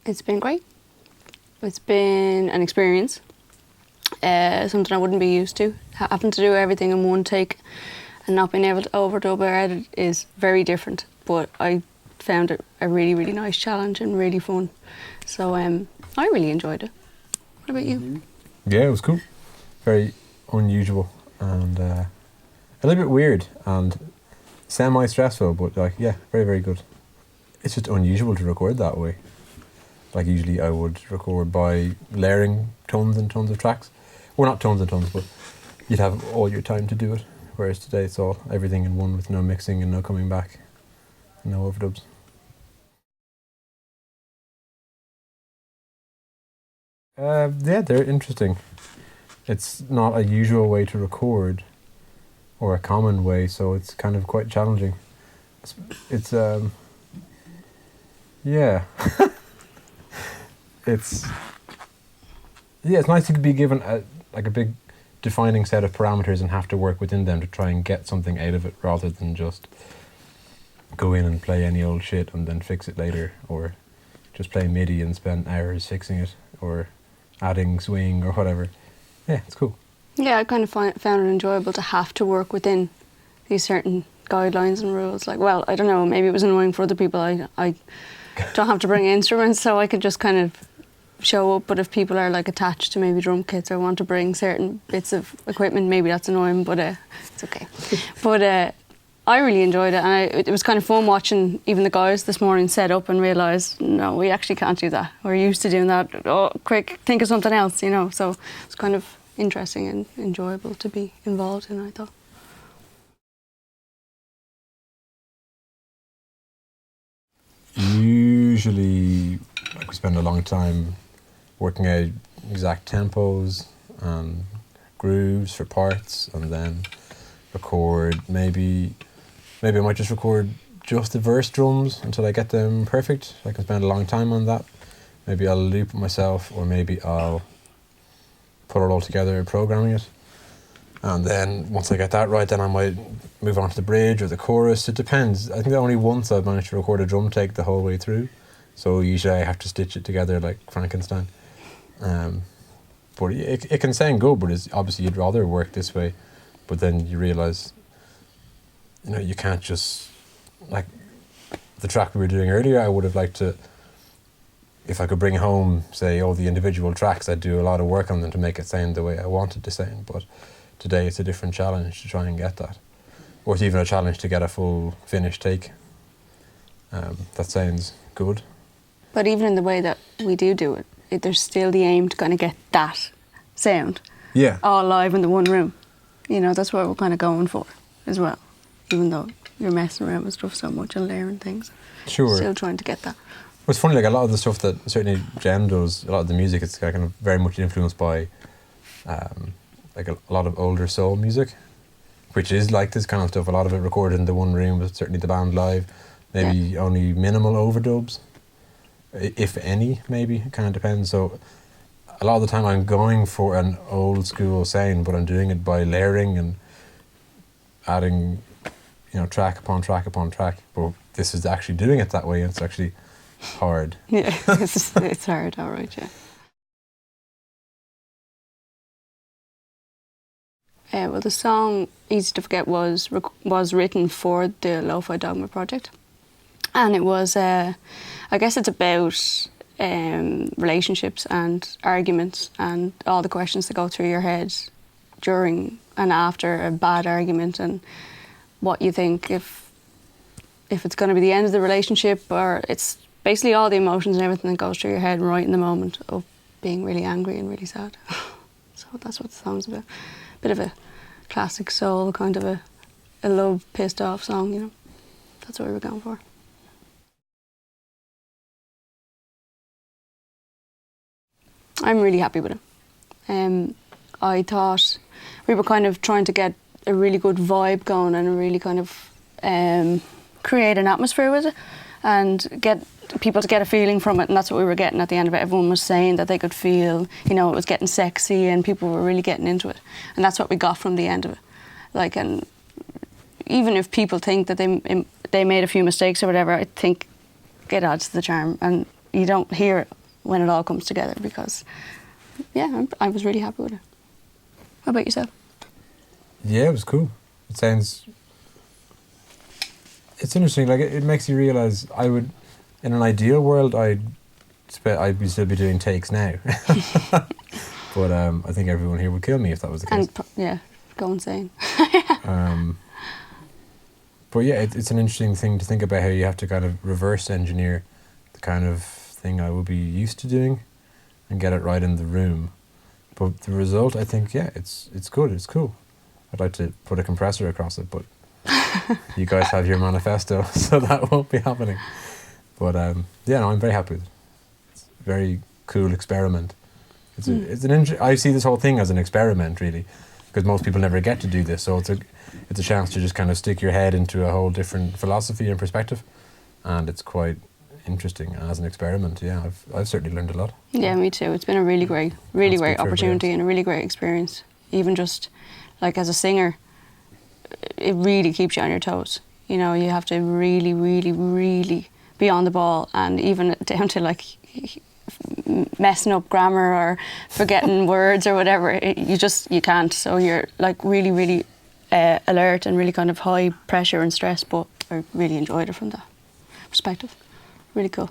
It's been great. It's been an experience, something I wouldn't be used to. Having to do everything in one take and not being able to overdub or edit is very different, but I found it a really, really nice challenge and really fun. So I really enjoyed it. What about you? Yeah, it was cool. Very unusual and a little bit weird and semi-stressful, but like, yeah, very, very good. It's just unusual to record that way. Like usually I would record by layering tons and tons of tracks. Well, not tons and tons, but you'd have all your time to do it. Whereas today it's all everything in one with no mixing and no coming back, and no overdubs. Yeah, they're interesting. It's not a usual way to record, or a common way, so it's kind of quite challenging. It's yeah. It's nice to be given a big defining set of parameters and have to work within them to try and get something out of it, rather than just go in and play any old shit and then fix it later, or just play MIDI and spend hours fixing it, or adding swing or whatever. Yeah, it's cool. Yeah, I kind of found it enjoyable to have to work within these certain guidelines and rules. Like, well, I don't know, maybe it was annoying for other people. I don't have to bring instruments, so I could just kind of show up. But if people are like attached to maybe drum kits or want to bring certain bits of equipment, maybe that's annoying, but it's okay. But I really enjoyed it, and it was kind of fun watching even the guys this morning set up and realise, no, we actually can't do that. We're used to doing that. Oh, quick, think of something else, you know. So it's kind of interesting and enjoyable to be involved in, I thought. Usually, like, we spend a long time working out exact tempos and grooves for parts, and then record. Maybe I might just record just the verse drums until I get them perfect. I can spend a long time on that. Maybe I'll loop it myself, or maybe I'll put it all together, programming it. And then once I get that right, then I might move on to the bridge or the chorus. It depends. I think only once I've managed to record a drum take the whole way through. So usually I have to stitch it together like Frankenstein. But it can sound good, but obviously you'd rather work this way. But then you realise, you know, you can't just, like the track we were doing earlier, I would have liked to, if I could bring home, say, all the individual tracks, I'd do a lot of work on them to make it sound the way I wanted to sound. But today it's a different challenge to try and get that. Or it's even a challenge to get a full finished take. That sounds good. But even in the way that we do it, there's still the aim to kind of get that sound. Yeah. All live in the one room. You know, that's what we're kind of going for as well. Even though you're messing around with stuff so much and layering things. Sure. Still trying to get that. Well, it's funny, like a lot of the stuff that certainly Jen does, a lot of the music, it's kind of very much influenced by like a lot of older soul music, which is like this kind of stuff. A lot of it recorded in the one room, but certainly the band live. Maybe only minimal overdubs, if any, maybe. It kind of depends. So a lot of the time I'm going for an old school sound, but I'm doing it by layering and adding, you know, track upon track upon track. But this is actually doing it that way, and it's actually hard. Yeah, it's hard, all right, yeah. Well, the song Easy to Forget was written for the Lofidogma project. And it was, I guess it's about relationships and arguments and all the questions that go through your head during and after a bad argument, and what you think if it's going to be the end of the relationship, or it's basically all the emotions and everything that goes through your head right in the moment of being really angry and really sad. So that's what the song's about. Bit of a classic soul, kind of a love pissed off song, you know. That's what we were going for. I'm really happy with it. I thought we were kind of trying to get a really good vibe going and really kind of create an atmosphere with it and get people to get a feeling from it, and that's what we were getting at the end of it. Everyone was saying that they could feel, you know, it was getting sexy and people were really getting into it, and that's what we got from the end of it. Like, and even if people think that they made a few mistakes or whatever, I think it adds to the charm, and you don't hear it when it all comes together, because I was really happy with it. How about yourself? Yeah, it was cool. It's interesting. Like it makes you realise. In an ideal world, I'd still be doing takes now. But I think everyone here would kill me if that was the case. And go insane. But yeah, it's an interesting thing to think about how you have to kind of reverse engineer the kind of thing I would be used to doing and get it right in the room. But the result, I think, it's good. It's cool. I'd like to put a compressor across it, but you guys have your manifesto, so that won't be happening. But I'm very happy with it. It's a very cool experiment. I see this whole thing as an experiment, really, because most people never get to do this. So it's a chance to just kind of stick your head into a whole different philosophy and perspective, and it's quite interesting as an experiment. Yeah, I've certainly learned a lot. Yeah, me too. It's been a really great opportunity and a really great experience. Even just like as a singer, it really keeps you on your toes. You know, you have to really, really, really be on the ball, and even down to like messing up grammar or forgetting words or whatever, you can't. So you're like really, really alert and really kind of high pressure and stress, but I really enjoyed it from that perspective. Really cool.